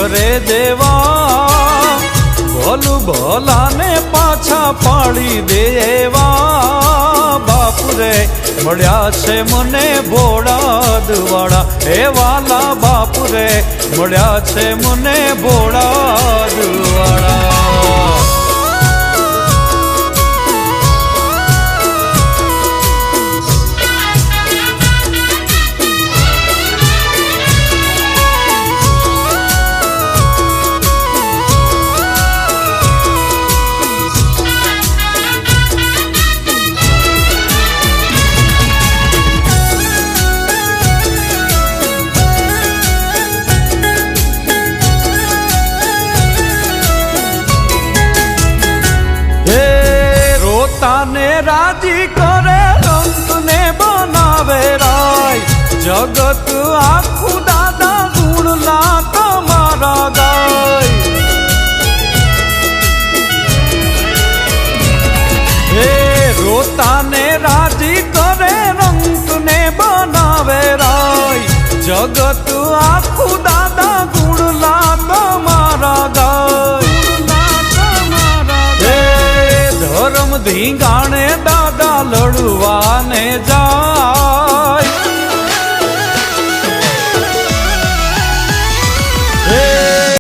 કરે દેવા, ભોલું ભોલાને પાછા પાડી દેવા। બાપુ રે મળ્યા છે મને ભોળા દ્વાળા, હે વાલા બાપુ રે મળ્યા છે મને ભોળા દ્વાળા। રોતાને રાજી કરે, રંગને બનાવે રાય, જગત આખું દાદા ગુણલા તમારા ગાય। હે રોતાને રાજી કરે, રંગને બનાવે રાય, જગત આખું દાદા ગુણલા તમારા ગાય। ધર્મ ધીંગાણે દાદા લડવાને જાય,